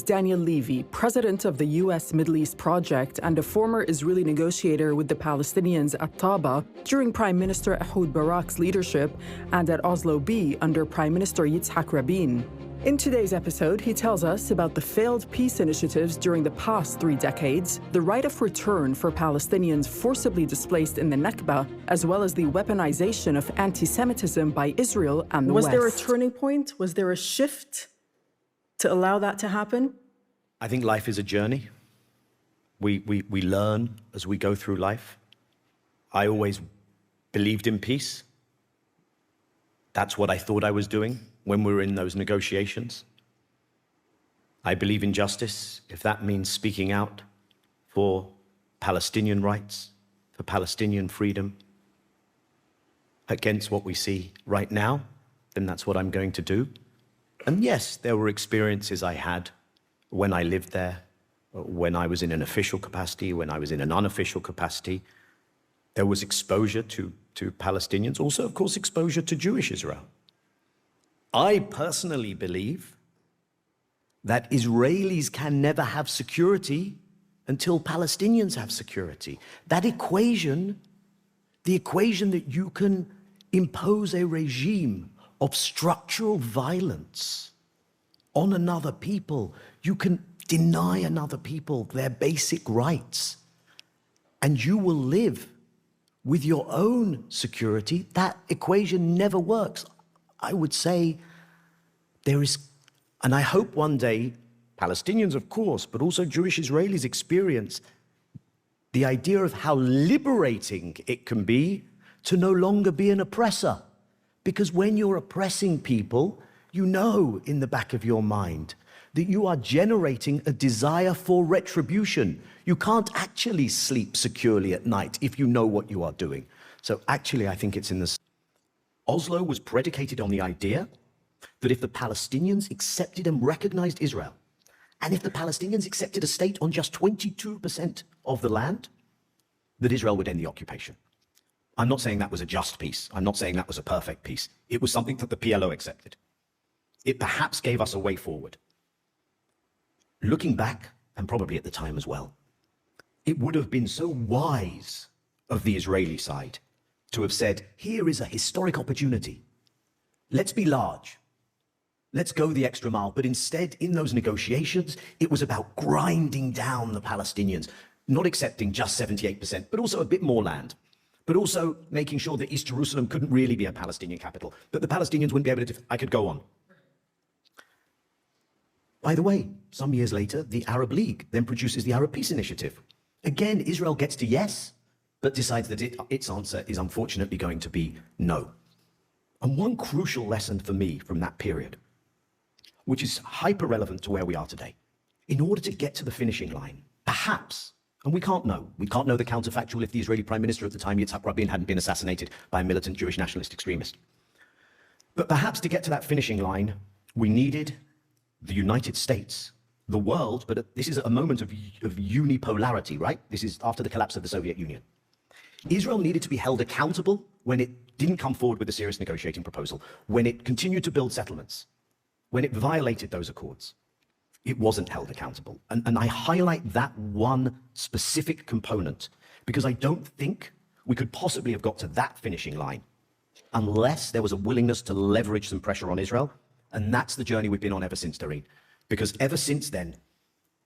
Daniel Levy, president of the U.S. Middle East Project and a former Israeli negotiator with the Palestinians at Taba during Prime Minister Ehud Barak's leadership and at Oslo B under Prime Minister Yitzhak Rabin. In today's episode, he tells us about the failed peace initiatives during the past 3 decades, the right of return for Palestinians forcibly displaced in the Nakba, as well as the weaponization of anti-Semitism by Israel and the West. Was there a turning point? Was there a shift to allow that to happen? I think life is a journey. We learn as we go through life. I always believed in peace. That's what I thought I was doing when we were in those negotiations. I believe in justice, if that means speaking out for Palestinian rights, for Palestinian freedom, against what we see right now, then that's what I'm going to do. And yes, there were experiences I had when I lived there, when I was in an official capacity, when I was in an unofficial capacity. There was exposure to Palestinians, also, of course, exposure to Jewish Israel. I personally believe that Israelis can never have security until Palestinians have security. That equation, the equation that you can impose a regime of structural violence on another people, you can deny another people their basic rights, and you will live with your own security. That equation never works. I would say there is, and I hope one day, Palestinians, of course, but also Jewish Israelis experience the idea of how liberating it can be to no longer be an oppressor. Because when you're oppressing people, you know in the back of your mind that you are generating a desire for retribution. You can't actually sleep securely at night if you know what you are doing. So actually, I think it's in the... Oslo was predicated on the idea that if the Palestinians accepted and recognized Israel, and if the Palestinians accepted a state on just 22% of the land, that Israel would end the occupation. I'm not saying that was a just peace. I'm not saying that was a perfect peace. It was something that the PLO accepted. It perhaps gave us a way forward. Looking back, and probably at the time as well, it would have been so wise of the Israeli side to have said, here is a historic opportunity. Let's be large. Let's go the extra mile. But instead, in those negotiations, it was about grinding down the Palestinians, not accepting just 78%, but also a bit more land, but also making sure that East Jerusalem couldn't really be a Palestinian capital, that the Palestinians wouldn't be able to, I could go on. By the way, some years later, the Arab League then produces the Arab Peace Initiative. Again, Israel gets to yes, but decides that its answer is unfortunately going to be no. And one crucial lesson for me from that period, which is hyper relevant to where we are today, in order to get to the finishing line, perhaps, and we can't know the counterfactual if the Israeli Prime Minister at the time, Yitzhak Rabin, hadn't been assassinated by a militant Jewish nationalist extremist. But perhaps to get to that finishing line, we needed the United States, the world, but this is a moment of unipolarity, right? This is after the collapse of the Soviet Union. Israel needed to be held accountable when it didn't come forward with a serious negotiating proposal, when it continued to build settlements, when it violated those accords. It wasn't held accountable. And I highlight that one specific component because I don't think we could possibly have got to that finishing line unless there was a willingness to leverage some pressure on Israel. And that's the journey we've been on ever since, Doreen. Because ever since then,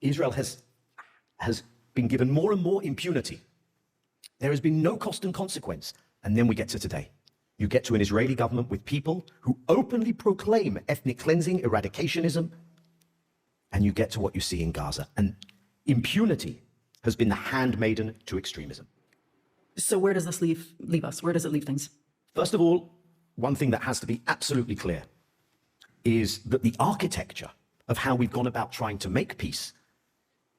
Israel has been given more and more impunity. There has been no cost and consequence. And then we get to today. You get to an Israeli government with people who openly proclaim ethnic cleansing, eradicationism, and you get to what you see in Gaza. And impunity has been the handmaiden to extremism. So where does this leave us? Where does it leave things? First of all, one thing that has to be absolutely clear is that the architecture of how we've gone about trying to make peace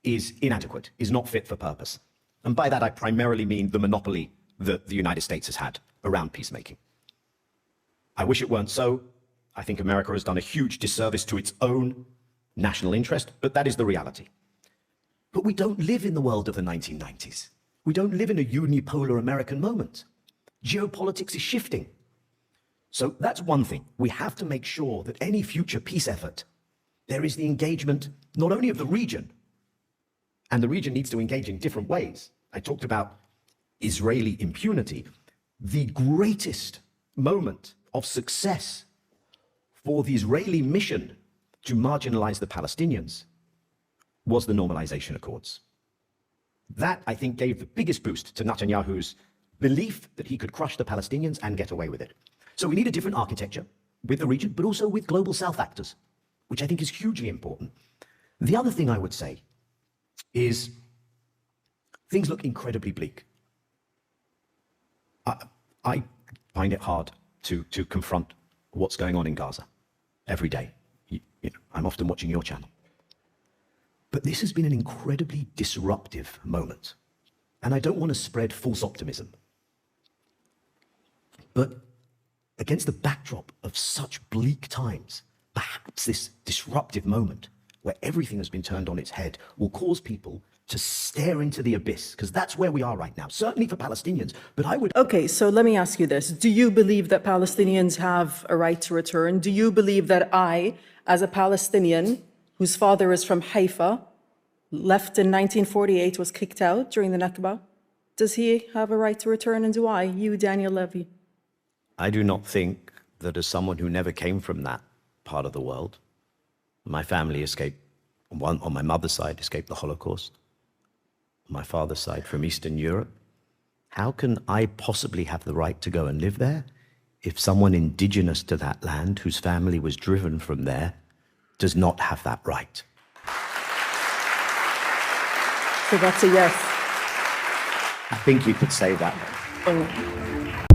is inadequate, is not fit for purpose. And by that, I primarily mean the monopoly that the United States has had around peacemaking. I wish it weren't so. I think America has done a huge disservice to its own national interest, but that is the reality. But we don't live in the world of the 1990s. We don't live in a unipolar American moment. Geopolitics is shifting. So that's one thing. We have to make sure that any future peace effort there is the engagement not only of the region, and the region needs to engage in different ways. I talked about Israeli impunity. The greatest moment of success for the Israeli mission to marginalize the Palestinians was the normalization accords. That, I think, gave the biggest boost to Netanyahu's belief that he could crush the Palestinians and get away with it. So we need a different architecture with the region, but also with global South actors, which I think is hugely important. The other thing I would say is things look incredibly bleak. I find it hard to confront what's going on in Gaza every day. I'm often watching your channel. But this has been an incredibly disruptive moment. And I don't want to spread false optimism. But against the backdrop of such bleak times, perhaps this disruptive moment where everything has been turned on its head will cause people to stare into the abyss, because that's where we are right now, certainly for Palestinians. But I would... Okay, so let me ask you this. Do you believe that Palestinians have a right to return? Do you believe that I, as a Palestinian whose father is from Haifa, left in 1948, was kicked out during the Nakba, does he have a right to return? And do I, you, Daniel Levy? I do not think that as someone who never came from that part of the world, my family escaped, on my mother's side, escaped the Holocaust, on my father's side from Eastern Europe. How can I possibly have the right to go and live there if someone indigenous to that land, whose family was driven from there, does not have that right? So that's a yes. I think you could say that. Oh.